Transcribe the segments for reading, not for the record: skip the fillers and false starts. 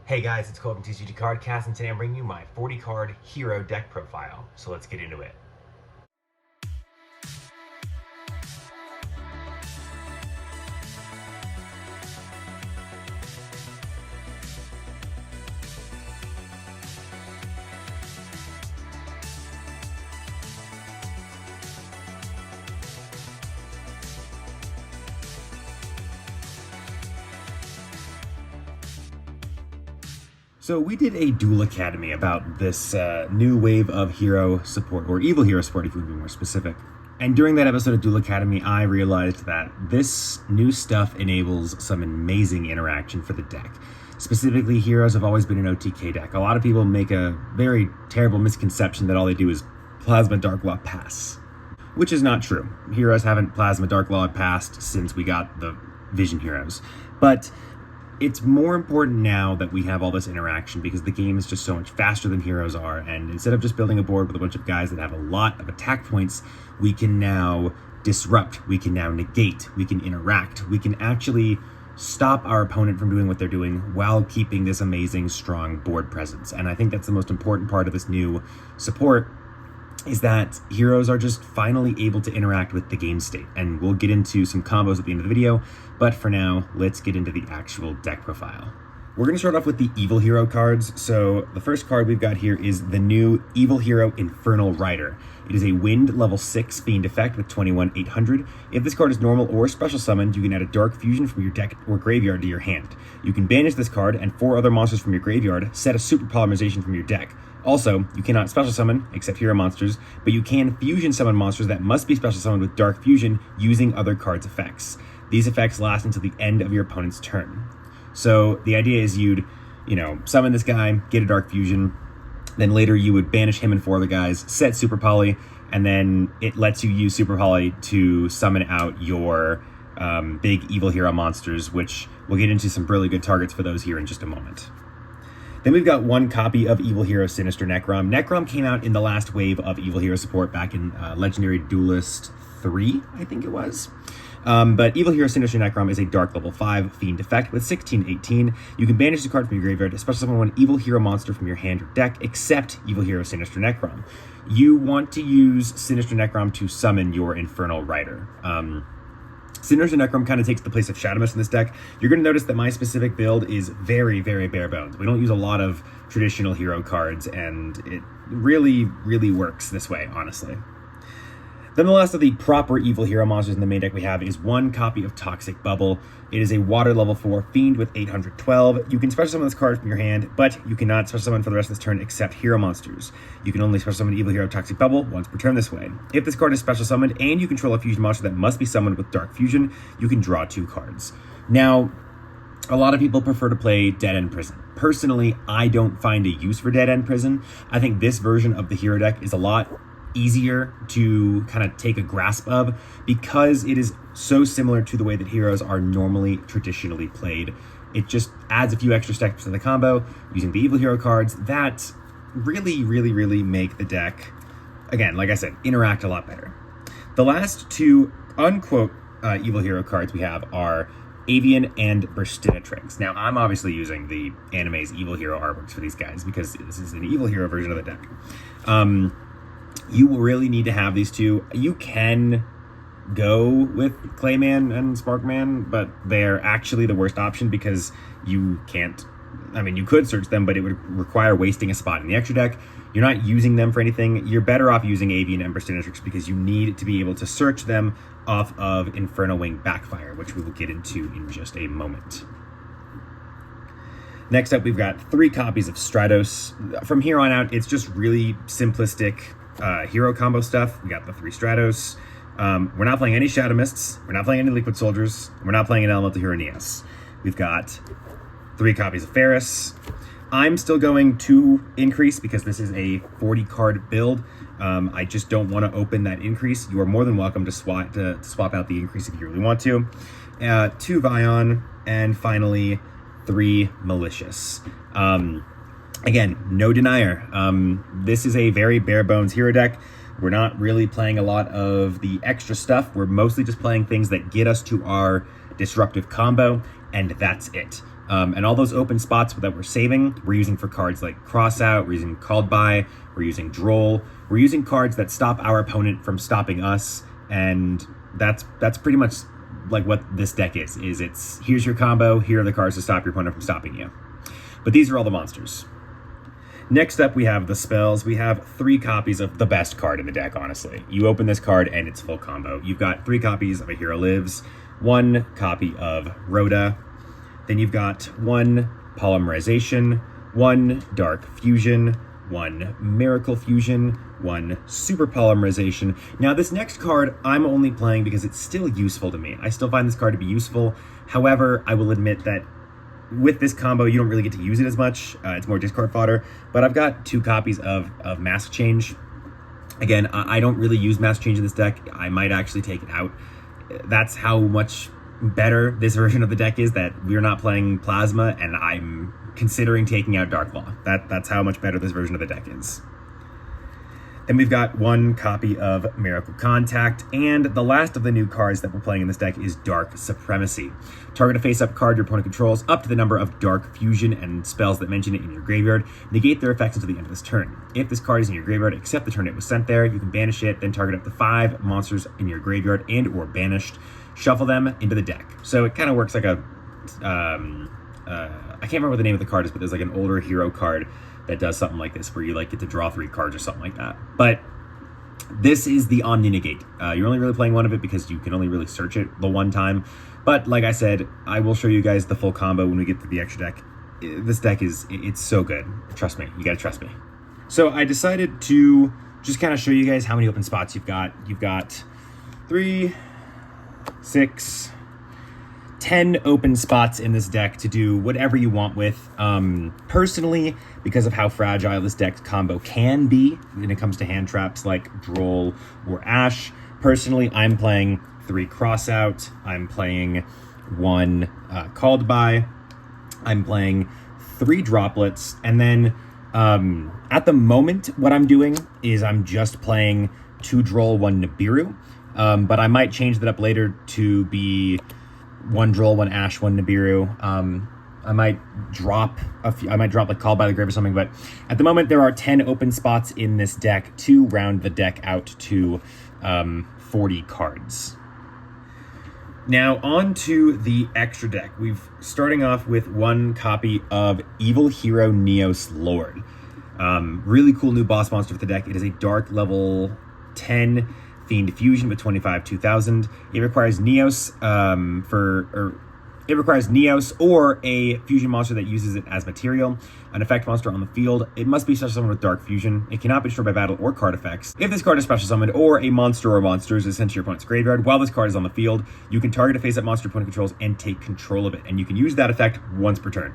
Hey guys, it's Cole from TCG Cardcast, and today I'm bringing you my 40 card hero deck profile. So let's get into it. So we did a Duel Academy about this new wave of hero support, or evil hero support if you would be more specific. And during that episode of Duel Academy, I realized that this new stuff enables some amazing interaction for the deck. Specifically, heroes have always been an OTK deck. A lot of people make a very terrible misconception that all they do is Plasma Dark Law pass, which is not true. Heroes haven't Plasma Dark Law passed since we got the Vision Heroes. But it's more important now that we have all this interaction because the game is just so much faster than heroes are, and instead of just building a board with a bunch of guys that have a lot of attack points, we can now disrupt, we can now negate, we can interact, we can actually stop our opponent from doing what they're doing while keeping this amazing, strong board presence. And I think that's the most important part of this new support, is that heroes are just finally able to interact with the game state. And we'll get into some combos at the end of the video, but for now, let's get into the actual deck profile. We're going to start off with the Evil Hero cards. So the first card we've got here is the new Evil Hero Infernal Rider. It is a Wind level 6 Fiend effect with 21,800. If this card is normal or special summoned, you can add a Dark Fusion from your deck or graveyard to your hand. You can banish this card and 4 other monsters from your graveyard, set a Super Polymerization from your deck. Also, you cannot special summon, except hero monsters, but you can fusion summon monsters that must be special summoned with Dark Fusion using other cards' effects. These effects last until the end of your opponent's turn. So the idea is you'd, summon this guy, get a Dark Fusion, then later you would banish him and 4 other guys, set Super Poly, and then it lets you use Super Poly to summon out your big evil hero monsters, which we'll get into some really good targets for those here in just a moment. Then we've got one copy of Evil Hero Sinister Necrom. Necrom came out in the last wave of Evil Hero support back in Legendary Duelist 3, I think it was. But Evil Hero Sinister Necrom is a Dark level 5 Fiend effect with 1618. You can banish the card from your graveyard, especially summon one Evil Hero monster from your hand or deck, except Evil Hero Sinister Necrom. You want to use Sinister Necrom to summon your Infernal Rider. Sinister Necrom kind of takes the place of Shadowmist in this deck. You're going to notice that my specific build is very, very bare bones. We don't use a lot of traditional hero cards, and it really, really works this way, honestly. Then the last of the proper evil hero monsters in the main deck we have is one copy of Toxic Bubble. It is a water level 4 Fiend with 812. You can special summon this card from your hand, but you cannot special summon for the rest of this turn except hero monsters. You can only special summon Evil Hero Toxic Bubble once per turn this way. If this card is special summoned and you control a fusion monster that must be summoned with Dark Fusion, you can draw 2 cards. Now, a lot of people prefer to play Dead End Prison. Personally, I don't find a use for Dead End Prison. I think this version of the hero deck is a lot easier to kind of take a grasp of because it is so similar to the way that heroes are normally traditionally played. It just adds a few extra steps to the combo using the evil hero cards that really, really, really make the deck, again, like I said, interact a lot better. The last 2 unquote evil hero cards we have are Avian and Burstinatrix. Now, I'm obviously using the anime's evil hero artworks for these guys because this is an evil hero version of the deck. You will really need to have these 2. You can go with Clayman and Sparkman, but they're actually the worst option because you can't, you could search them, but it would require wasting a spot in the extra deck. You're not using them for anything. You're better off using Avian and Burstinatrix because you need to be able to search them off of Infernal Wing Backfire, which we will get into in just a moment. Next up, we've got 3 copies of Stratos. From here on out, it's just really simplistic hero combo stuff. We got the 3 Stratos. We're not playing any Shadow Mists. We're not playing any Liquid Soldiers. We're not playing an Elemental Hero Neos. We've got 3 copies of Ferris. I'm still going to increase because this is a 40 card build. I just don't want to open that increase. You are more than welcome to swap out the increase if you really want to. 2 Vion, and finally 3 Malicious. Again, no denier. This is a very bare bones hero deck. We're not really playing a lot of the extra stuff. We're mostly just playing things that get us to our disruptive combo, and that's it. And all those open spots that we're saving, we're using for cards like Cross Out, we're using Called By, we're using Droll. We're using cards that stop our opponent from stopping us, and that's pretty much like what this deck is. It's here's your combo, here are the cards to stop your opponent from stopping you. But these are all the monsters. Next up, we have the spells. We have 3 copies of the best card in the deck, honestly. You open this card and it's full combo. You've got 3 copies of A Hero Lives, 1 copy of Rhoda, then you've got 1 Polymerization, 1 Dark Fusion, 1 Miracle Fusion, 1 Super Polymerization. Now, this next card I'm only playing because it's still useful to me. I still find this card to be useful. However, I will admit that with this combo, you don't really get to use it as much. It's more discard fodder. But I've got 2 copies of Mask Change. Again, I don't really use Mask Change in this deck. I might actually take it out. That's how much better this version of the deck is, that we're not playing Plasma, and I'm considering taking out Darklaw. That's how much better this version of the deck is. Then we've got 1 copy of Miracle Contact, and the last of the new cards that we're playing in this deck is Dark Supremacy. Target a face-up card your opponent controls up to the number of Dark Fusion and spells that mention it in your graveyard. Negate their effects until the end of this turn. If this card is in your graveyard, except the turn it was sent there, you can banish it, then target up to 5 monsters in your graveyard and or banished. Shuffle them into the deck. So it kind of works like a... I can't remember what the name of the card is, but there's like an older hero card that does something like this, where you like get to draw 3 cards or something like that. But this is the Omni Negate. You're only really playing one of it because you can only really search it the one time. But like I said, I will show you guys the full combo when we get to the extra deck. This deck it's so good. Trust me, you gotta trust me. So I decided to just kind of show you guys how many open spots you've got. You've got 3, 6, 10 open spots in this deck to do whatever you want with. Personally, because of how fragile this deck combo can be when it comes to hand traps like Droll or Ash, personally, I'm playing 3 Cross Out, I'm playing 1 Called By, I'm playing 3 Droplets, and then at the moment, what I'm doing is I'm just playing 2 Droll, 1 Nibiru, but I might change that up later to be 1 Droll, 1 Ash, 1 Nibiru. I might drop a few. I might drop like Called by the Grave or something. But at the moment, there are 10 open spots in this deck to round the deck out to 40 cards. Now on to the extra deck. We've starting off with 1 copy of Evil Hero Neos Lord. Really cool new boss monster for the deck. It is a dark level 10. Fiend Fusion with 25/2000. It requires Neos it requires Neos or a fusion monster that uses it as material. An effect monster on the field. It must be special summoned with Dark Fusion. It cannot be destroyed by battle or card effects. If this card is special summoned or a monster or monsters is sent to your opponent's graveyard while this card is on the field, you can target a face-up monster your opponent controls and take control of it. And you can use that effect once per turn.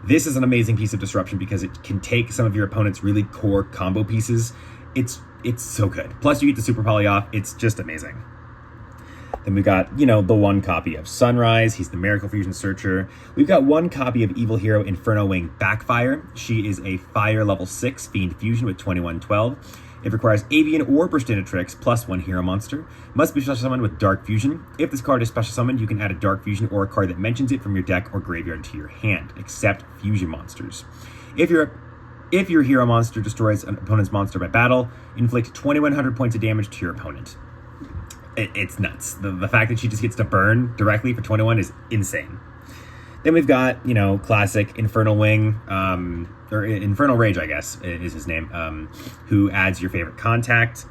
This is an amazing piece of disruption because it can take some of your opponent's really core combo pieces. It's so good. Plus you get the super poly off. It's just amazing. Then we've got, the 1 copy of Sunrise. He's the Miracle Fusion Searcher. We've got 1 copy of Evil Hero Inferno Wing Backfire. She is a fire level 6 Fiend Fusion with 21/12. It requires Avian or Burstinatrix plus 1 hero monster. Must be special summoned with Dark Fusion. If this card is special summoned, you can add a Dark Fusion or a card that mentions it from your deck or graveyard to your hand, except fusion monsters. If your hero monster destroys an opponent's monster by battle, inflict 2,100 points of damage to your opponent. It's nuts. The fact that she just gets to burn directly for 21 is insane. Then we've got, classic Infernal Wing, or Infernal Rage, I guess, is his name, who adds your favorite contact.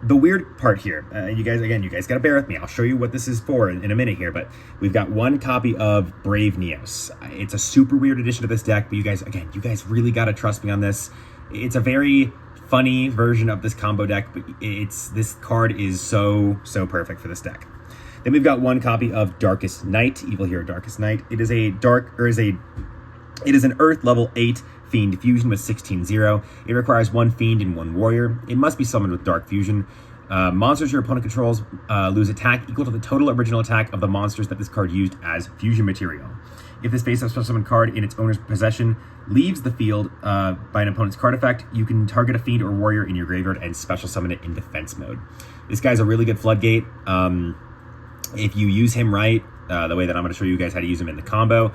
The weird part here, you guys gotta bear with me. I'll show you what this is for in a minute here, but we've got 1 copy of Brave Neos. It's a super weird addition to this deck, but you guys really gotta trust me on this. It's a very funny version of this combo deck, but this card is so perfect for this deck. Then we've got 1 copy of Darkest Night, Evil Hero Darkest Night. It is an Earth level 8 Fiend Fusion with 16/0. It requires 1 Fiend and 1 Warrior. It must be summoned with Dark Fusion. Monsters your opponent controls lose attack equal to the total original attack of the monsters that this card used as fusion material. If this face-up special summon card in its owner's possession leaves the field by an opponent's card effect, you can target a Fiend or Warrior in your graveyard and special summon it in defense mode. This guy's a really good floodgate. If you use him right, the way that I'm going to show you guys how to use him in the combo,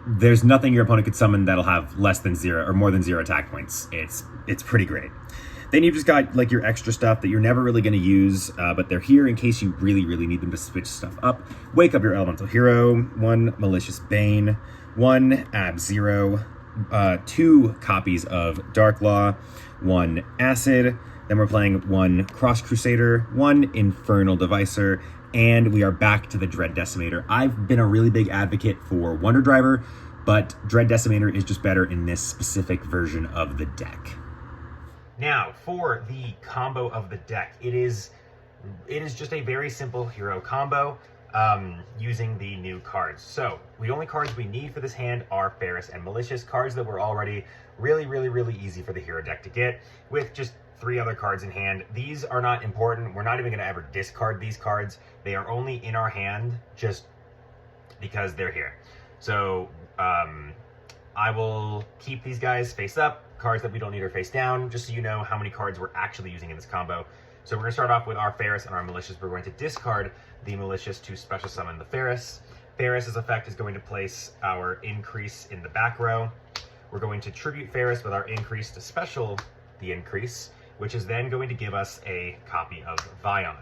there's nothing your opponent could summon that'll have less than 0 or more than 0 attack points. It's pretty great. Then you've just got like your extra stuff that you're never really going to use, but they're here in case you really, really need them to switch stuff up. Wake up your elemental hero, 1 malicious bane, 1 ab 0, 2 copies of Dark Law, 1 acid. Then we're playing 1 cross crusader, 1 infernal devicer, and we are back to the Dread Decimator. I've been a really big advocate for Wonder Driver, but Dread Decimator is just better in this specific version of the deck. Now, for the combo of the deck, it is just a very simple hero combo using the new cards. So, the only cards we need for this hand are Ferris and Malicious, cards that were already really, really, really easy for the hero deck to get, with just 3 other cards in hand. These are not important. We're not even going to ever discard these cards. They are only in our hand just because they're here. So, I will keep these guys face up. Cards that we don't need are face down, just so you know how many cards we're actually using in this combo. So we're going to start off with our Ferris and our Malicious. We're going to discard the Malicious to special summon the Ferris. Ferris's effect is going to place our increase in the back row. We're going to tribute Ferris with our increase to special the increase, which is then going to give us a copy of Vion.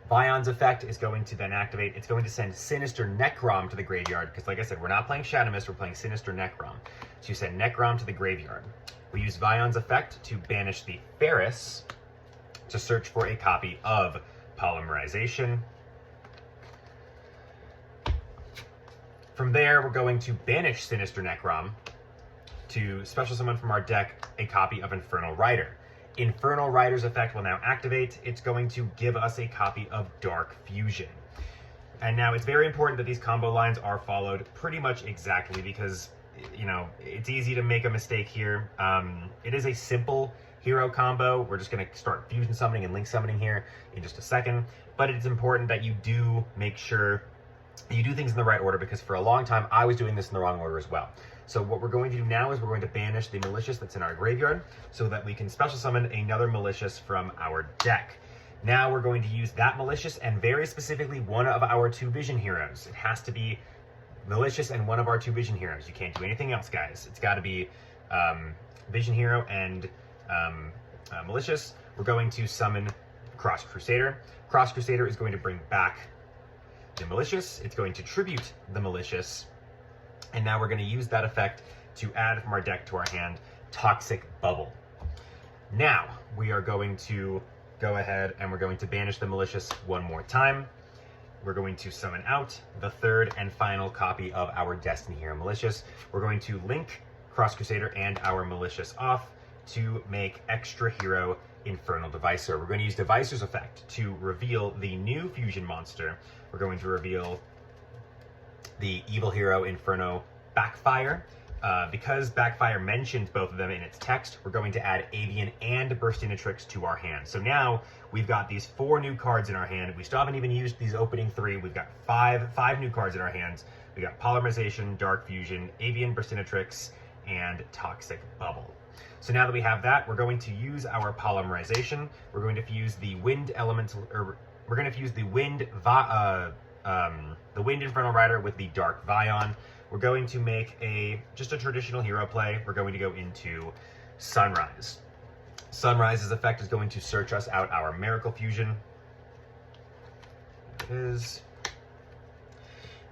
Vion's effect is going to then activate. It's going to send Sinister Necrom to the graveyard, because like I said, we're not playing Shadow Mist, we're playing Sinister Necrom. So you send Necrom to the graveyard. We use Vion's effect to banish the Ferris to search for a copy of Polymerization. From there, we're going to banish Sinister Necrom to special summon from our deck a copy of Infernal Rider. Infernal Rider's effect will now activate. It's going to give us a copy of Dark Fusion. And now it's very important that these combo lines are followed pretty much exactly, because you know, it's easy to make a mistake here. It is a simple hero combo. We're just going to start fusion summoning and link summoning here in just a second. But it's important that you do make sure you do things in the right order, because for a long time I was doing this in the wrong order as well. So what we're going to do now is we're going to banish the Malicious that's in our graveyard so that we can special summon another Malicious from our deck. Now we're going to use that Malicious and very specifically one of our 2 Vision heroes. It has to be Malicious and one of our 2 Vision heroes. You can't do anything else, guys. It's got to be Vision hero and Malicious. We're going to summon Cross Crusader. Cross Crusader is going to bring back the Malicious. It's going to tribute the Malicious. And now we're going to use that effect to add from our deck to our hand Toxic Bubble. Now we are going to go ahead and we're going to banish the Malicious one more time. We're going to summon out the 3rd and final copy of our Destiny Hero Malicious. We're going to link Cross Crusader and our Malicious off to make Extra Hero Infernal Devicer. We're going to use Devicer's effect to reveal the new fusion monster. We're going to reveal the Evil Hero Inferno Backfire. Because Backfire mentioned both of them in its text, we're going to add Avian and Burstinatrix to our hand. So now we've got these 4 new cards in our hand. We still haven't even used these opening 3. We've got five new cards in our hands. We got Polymerization, Dark Fusion, Avian, Burstinatrix, and Toxic Bubble. So now that we have that, we're going to use our Polymerization. We're going to fuse the Wind Elemental, or we're going to fuse the Wind Infernal Rider with the Dark Vion. We're going to make just a traditional hero play. We're going to go into Sunrise. Sunrise's effect is going to search us out our Miracle Fusion. There it is.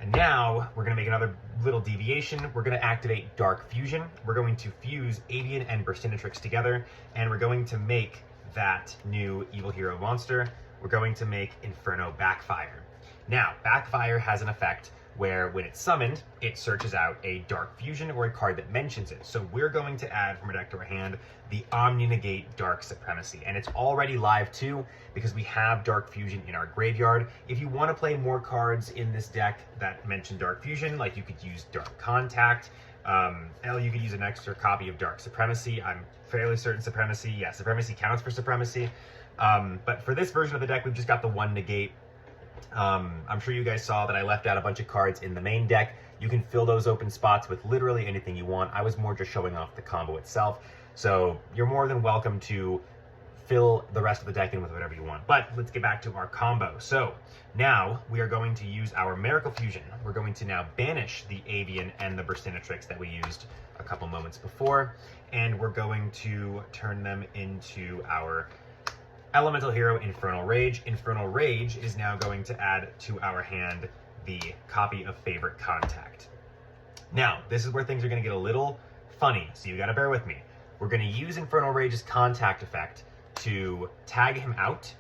And now we're going to make another little deviation. We're going to activate Dark Fusion. We're going to fuse Avian and Burstinatrix together, and we're going to make that new Evil Hero monster. We're going to make Inferno Backfire. Now, Backfire has an effect where when it's summoned, it searches out a Dark Fusion or a card that mentions it. So we're going to add from our deck to our hand the Omni-Negate Dark Supremacy. And it's already live too, because we have Dark Fusion in our graveyard. If you want to play more cards in this deck that mention Dark Fusion, like you could use Dark Contact, you could use an extra copy of Dark Supremacy. I'm fairly certain Supremacy, yeah, Supremacy counts for Supremacy. But for this version of the deck, we've just got the 1 negate. I'm sure you guys saw that I left out a bunch of cards in the main deck. You can fill those open spots with literally anything you want. I was more just showing off the combo itself. So you're more than welcome to fill the rest of the deck in with whatever you want. But let's get back to our combo. So now we are going to use our Miracle Fusion. We're going to now banish the Avian and the Burstinatrix that we used a couple moments before, and we're going to turn them into our Elemental Hero Infernal Rage. Infernal Rage is now going to add to our hand the copy of Favorite Contact. Now, this is where things are going to get a little funny, so you got to bear with me. We're going to use Infernal Rage's contact effect to tag him out,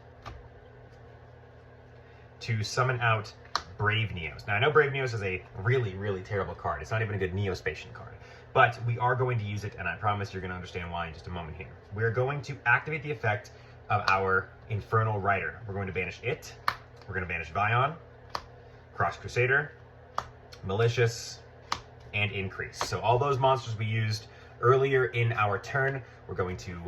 to summon out Brave Neos. Now, I know Brave Neos is a really, really terrible card. It's not even a good Neospatian card. But we are going to use it, and I promise you're going to understand why in just a moment here. We're going to activate the effect of our Infernal Rider. We're going to banish it. We're going to banish Vion, Cross Crusader, Malicious, and Increase. So all those monsters we used earlier in our turn, we're going to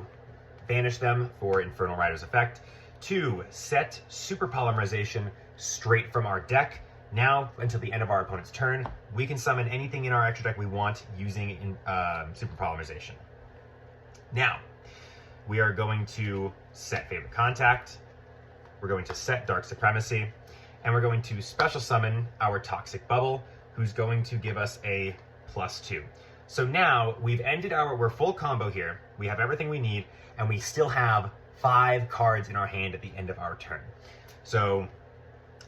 banish them for Infernal Rider's effect. 2, set Super Polymerization straight from our deck. Now, until the end of our opponent's turn, we can summon anything in our extra deck we want using Super Polymerization. Now, we are going to set Favorite Contact, we're going to set Dark Supremacy, and we're going to special summon our Toxic Bubble, who's going to give us a +2. So now we've ended we're full combo here. We have everything we need, and we still have 5 cards in our hand at the end of our turn. So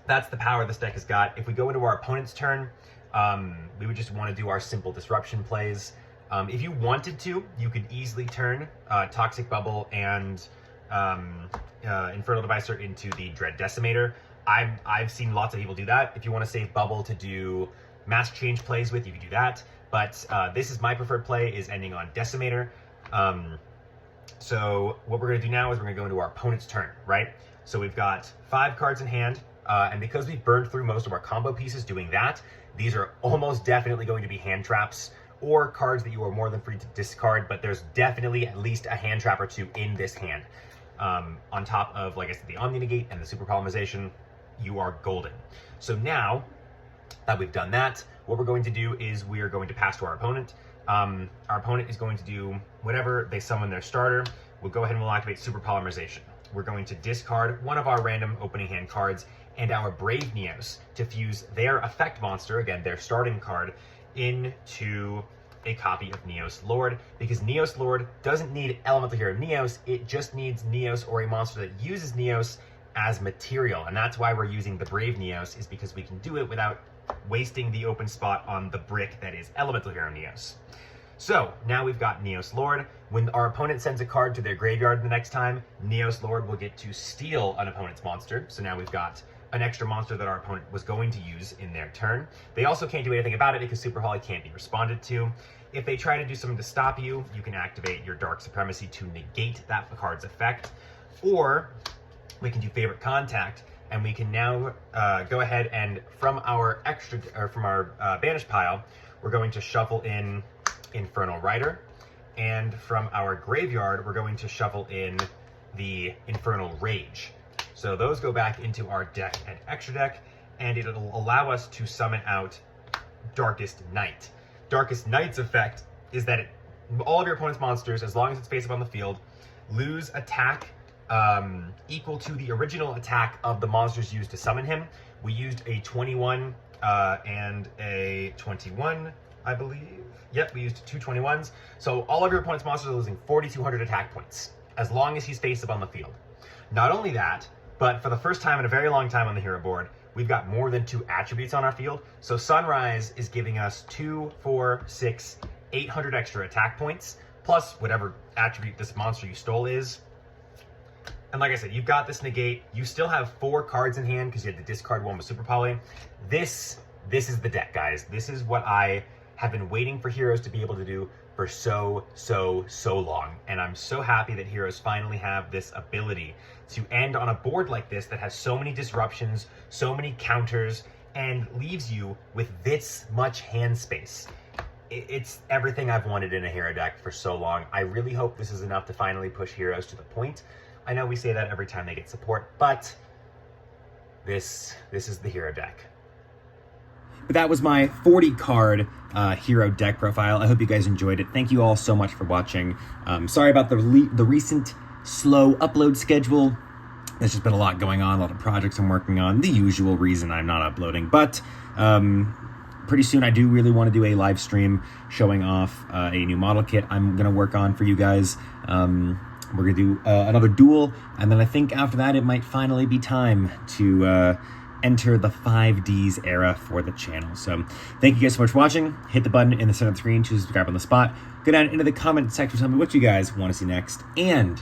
that's the power this deck has got. If we go into our opponent's turn, we would just want to do our simple disruption plays. If you wanted to, you could easily turn Toxic Bubble and Infernal Devicer into the Dread Decimator. I've seen lots of people do that. If you want to save Bubble to do Mask Change plays with, you can do that. But this is my preferred play, is ending on Decimator. So what we're going to do now is we're going to go into our opponent's turn, right? So we've got 5 cards in hand, and because we've burned through most of our combo pieces doing that, these are almost definitely going to be hand traps or cards that you are more than free to discard, but there's definitely at least a hand trap or 2 in this hand. On top of, like I said, the Omni Negate and the Super Polymerization, you are golden. So now that we've done that, what we're going to do is we are going to pass to our opponent. Our opponent is going to do whatever they summon their starter. We'll go ahead and we'll activate Super Polymerization. We're going to discard one of our random opening hand cards and our Brave Neos to fuse their effect monster, again, their starting card, into a copy of Neos Lord, because Neos Lord doesn't need Elemental Hero Neos, it just needs Neos or a monster that uses Neos as material, and that's why we're using the Brave Neos, is because we can do it without wasting the open spot on the brick that is Elemental Hero Neos. So now we've got Neos Lord. When our opponent sends a card to their graveyard the next time, Neos Lord will get to steal an opponent's monster. So now we've got an extra monster that our opponent was going to use in their turn. They also can't do anything about it because Super Holly can't be responded to. If they try to do something to stop you, you can activate your Dark Supremacy to negate that card's effect. Or we can do Favorite Contact, and we can now go ahead and from our banish pile, we're going to shuffle in Infernal Rider, and from our graveyard, we're going to shuffle in the Infernal Rage. So those go back into our deck and extra deck, and it'll allow us to summon out Darkest Night. Darkest Night's effect is that all of your opponent's monsters, as long as it's face up on the field, lose attack equal to the original attack of the monsters used to summon him. We used a 21 and a 21, I believe. Yep, we used 2 21s. So all of your opponent's monsters are losing 4,200 attack points, as long as he's face up on the field. Not only that, but for the first time in a very long time on the hero board, we've got more than 2 attributes on our field. So Sunrise is giving us 2, 4, 6, 800 extra attack points, plus whatever attribute this monster you stole is. And like I said, you've got this negate. You still have 4 cards in hand because you had to discard one with Super Poly. This is the deck, guys. This is what I have been waiting for Heroes to be able to do for so long. And I'm so happy that Heroes finally have this ability to end on a board like this that has so many disruptions, so many counters, and leaves you with this much hand space. It's everything I've wanted in a hero deck for so long. I really hope this is enough to finally push Heroes to the point. I know we say that every time they get support, but this is the hero deck. But that was my 40 card hero deck profile. I hope you guys enjoyed it. Thank you all so much for watching. Sorry about the recent slow upload schedule. There's just been a lot going on, a lot of projects I'm working on, the usual reason I'm not uploading. But pretty soon I do really want to do a live stream showing off a new model kit I'm going to work on for you guys. We're going to do another duel, and then I think after that it might finally be time to enter the 5Ds era for the channel. So thank you guys so much for watching. Hit the button in the center of the screen to subscribe on the spot. Go down into the comment section, tell me what you guys want to see next, and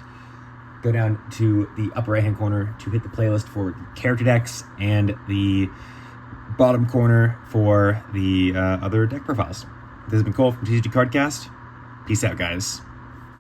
go down to the upper right hand corner to hit the playlist for the character decks and the bottom corner for the other deck profiles. This has been Cole from TCG Cardcast. Peace out, guys.